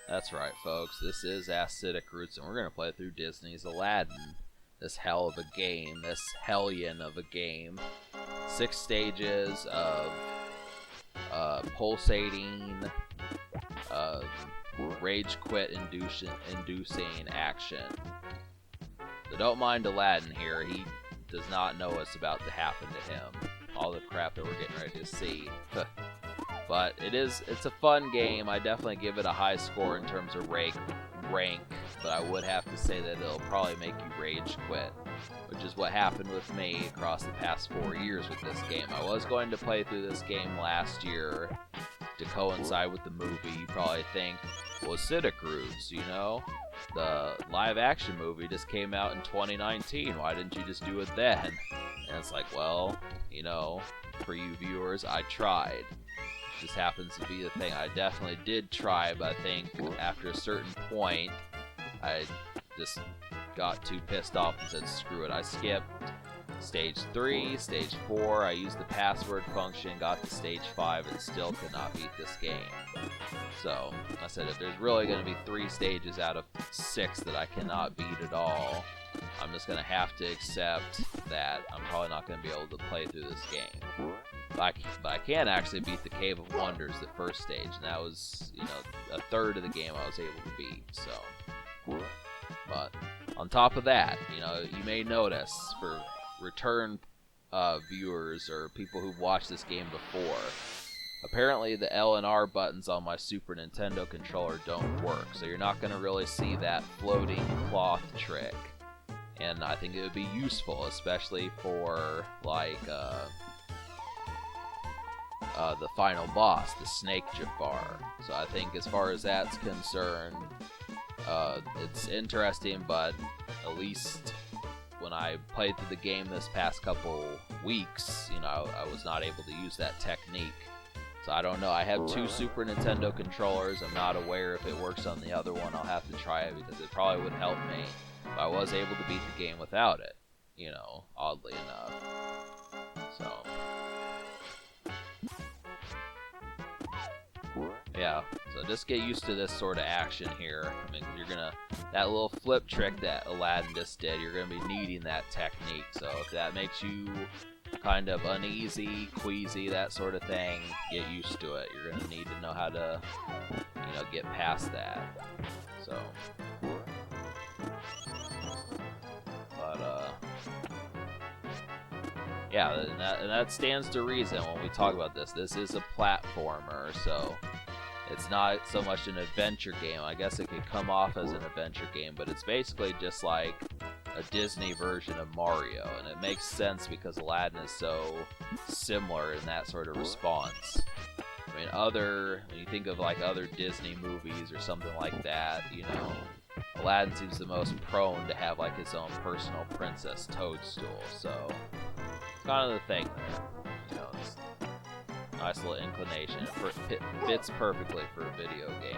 That's right, folks. This is Acidic Roots, and we're going to play through Disney's Aladdin. This hell of a game, this hellion of a game. 6 stages of pulsating, rage quit inducing action. So don't mind Aladdin here. He does not know what's about to happen to him. All the crap that we're getting ready to see. But it's a fun game. I definitely give it a high score in terms of rank, but I would have to say that it'll probably make you rage quit, which is what happened with me across the past 4 years with this game. I was going to play through this game last year to coincide with the movie. You probably think, well, Acidic Roots, you know? The live action movie just came out in 2019. Why didn't you just do it then? And it's like, well, you know, for you viewers, I tried. Just happens to be the thing. I definitely did try, but I think after a certain point, I just got too pissed off and said, screw it. I skipped stage 3, stage 4. I used the password function, got to stage 5, and still could not beat this game. So I said, if there's really going to be 3 stages out of 6 that I cannot beat at all, I'm just going to have to accept that I'm probably not going to be able to play through this game. But I can actually beat the Cave of Wonders, the first stage, and that was, you know, a third of the game I was able to beat, so. But on top of that, you know, you may notice for return viewers or people who've watched this game before, apparently the L and R buttons on my Super Nintendo controller don't work, so you're not going to really see that floating cloth trick. And I think it would be useful, especially for, like, the final boss, the Snake Jafar. So I think as far as that's concerned, it's interesting, but at least when I played through the game this past couple weeks, you know, I was not able to use that technique. So I don't know. I have 2 Super Nintendo controllers. I'm not aware if it works on the other one. I'll have to try it because it probably would help me. But I was able to beat the game without it, you know, oddly enough. So yeah, so just get used to this sort of action here. I mean, that little flip trick that Aladdin just did, you're gonna be needing that technique. So if that makes you kind of uneasy, queasy, that sort of thing, get used to it. You're gonna need to know how to, you know, get past that. So, but yeah, and that stands to reason when we talk about this. This is a platformer, so it's not so much an adventure game. I guess it could come off as an adventure game, but it's basically just like a Disney version of Mario, and it makes sense because Aladdin is so similar in that sort of response. I mean, when you think of like other Disney movies or something like that, you know, Aladdin seems the most prone to have like his own personal Princess Toadstool, so it's kind of the thing there. You know, it's a nice little inclination. It fits perfectly for a video game.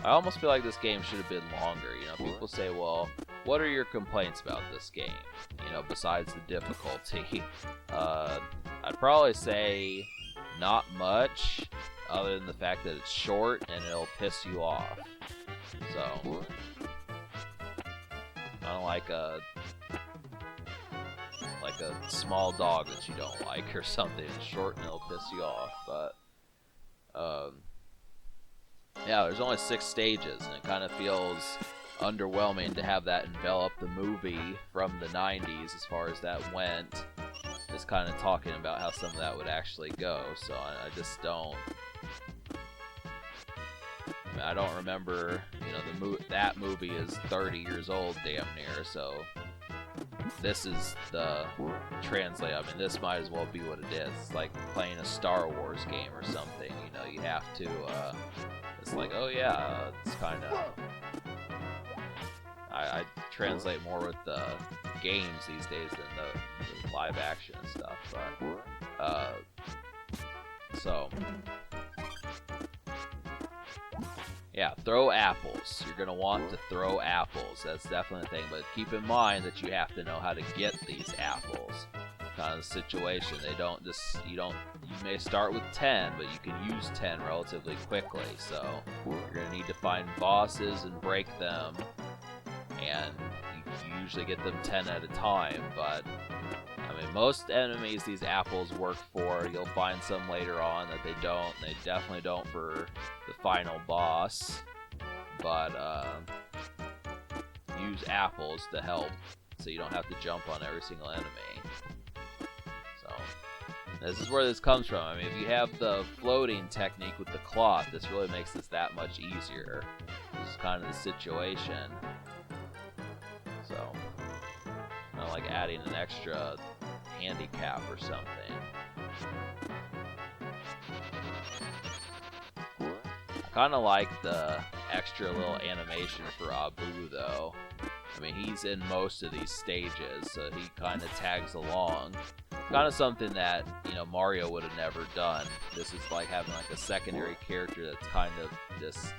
I almost feel like this game should have been longer. You know, people say, well, what are your complaints about this game? You know, besides the difficulty. I'd probably say not much, other than the fact that it's short and it'll piss you off. So, kind of like a small dog that you don't like or something. It's short and it'll piss you off. But yeah, there's only 6 stages, and it kind of feels underwhelming to have that envelop the movie from the 90s as far as that went. Just kind of talking about how some of that would actually go, so I just don't. I don't remember, you know, that movie is 30 years old, damn near. So this is the translate. I mean, this might as well be what it is. It's like playing a Star Wars game or something. You know, you have to. It's like, oh yeah, it's kind of. I translate more with the games these days than the live action and stuff, but so yeah, throw apples. You're gonna want to throw apples. That's definitely a thing, but keep in mind that you have to know how to get these apples. Kind of the situation. You may start with 10, but you can use 10 relatively quickly. So you're gonna need to find bosses and break them. And you usually get them 10 at a time, but I mean, most enemies these apples work for. You'll find some later on that they don't, and they definitely don't for the final boss, but use apples to help so you don't have to jump on every single enemy. So this is where this comes from. I mean, if you have the floating technique with the cloth, this really makes this that much easier. This is kind of the situation. So, kind of like adding an extra handicap or something. I kind of like the extra little animation for Abu, though. I mean, he's in most of these stages, so he kind of tags along. Kind of something that, you know, Mario would have never done. This is like having like a secondary character that's kind of just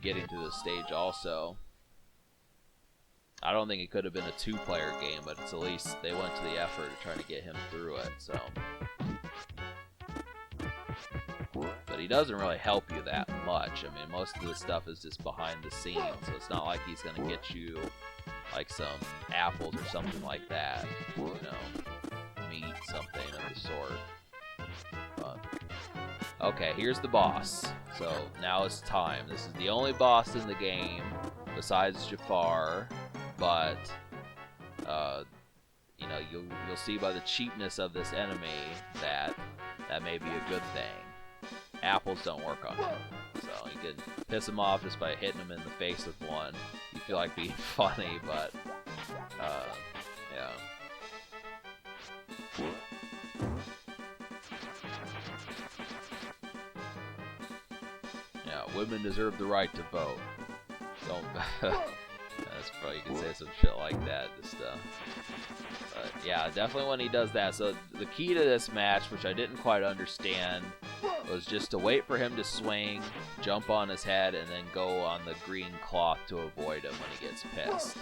getting to the stage also. I don't think it could have been a 2-player game, but it's at least they went to the effort of trying to get him through it, so. But he doesn't really help you that much. I mean, most of the stuff is just behind the scenes, so it's not like he's going to get you, like, some apples or something like that. You know, meat, something of the sort. But, okay, here's the boss. So, now it's time. This is the only boss in the game, besides Jafar. But, you know, you'll see by the cheapness of this enemy that may be a good thing. Apples don't work on him, so you can piss him off just by hitting him in the face with one. You feel like being funny, but, yeah. Yeah, women deserve the right to vote. Don't. That's probably, you can say some shit like that. Just, but yeah, definitely when he does that. So the key to this match, which I didn't quite understand, was just to wait for him to swing, jump on his head, and then go on the green cloth to avoid him when he gets pissed.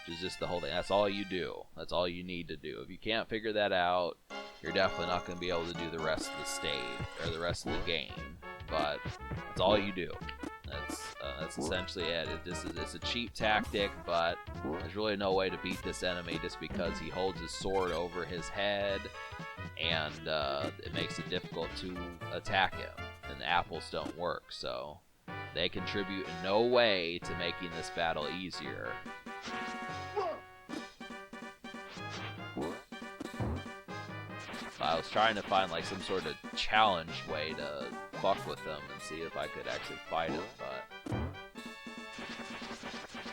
Which is just the whole thing. That's all you do. That's all you need to do. If you can't figure that out, you're definitely not going to be able to do the rest of the stage, or the rest of the game. But that's all you do. That's essentially it. It's a cheap tactic, but there's really no way to beat this enemy just because he holds his sword over his head, and it makes it difficult to attack him. And the apples don't work, so they contribute in no way to making this battle easier. I was trying to find like some sort of challenge way to fuck with him and see if I could actually fight him, but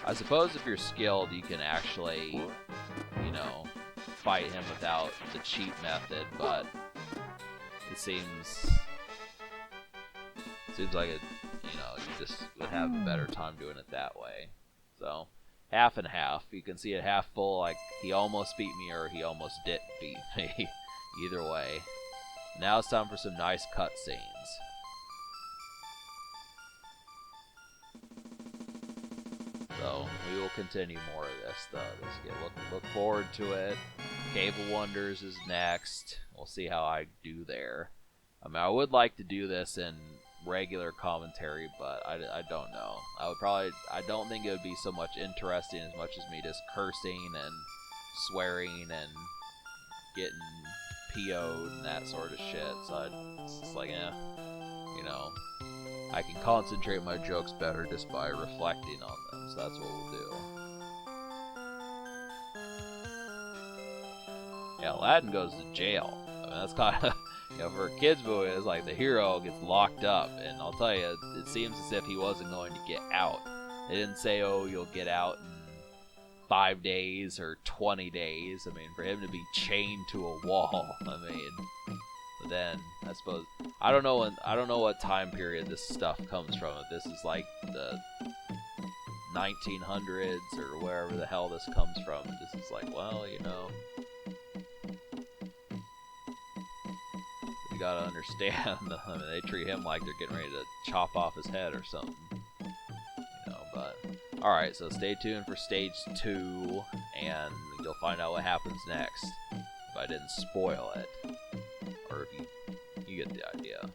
I suppose if you're skilled, you can actually, you know, fight him without the cheat method, but it seems like it, you know, you just would have a better time doing it that way. So, half and half. You can see it half full, like he almost beat me or he almost didn't beat me. Either way. Now it's time for some nice cutscenes. So we will continue more of this though. Look forward to it. Cave of Wonders is next. We'll see how I do there. I mean, I would like to do this in regular commentary, but I don't know. I don't think it would be so much interesting as much as me just cursing and swearing and getting PO'd and that sort of shit. So it's just like, you know, I can concentrate my jokes better just by reflecting on them. So that's what we'll do. Yeah, Aladdin goes to jail. I mean, that's kind of, you know, for a kids movie, it's like the hero gets locked up, and I'll tell you, it seems as if he wasn't going to get out. They didn't say, oh, you'll get out in 5 days or 20 days. I mean, for him to be chained to a wall, I mean, but then I suppose I don't know what time period this stuff comes from. If this is like the 1900s or wherever the hell this comes from, this is like, well, you know, you gotta understand. I mean, they treat him like they're getting ready to chop off his head or something, you know. But all right, so stay tuned for stage 2, and you'll find out what happens next. If I didn't spoil it, or if you get the idea.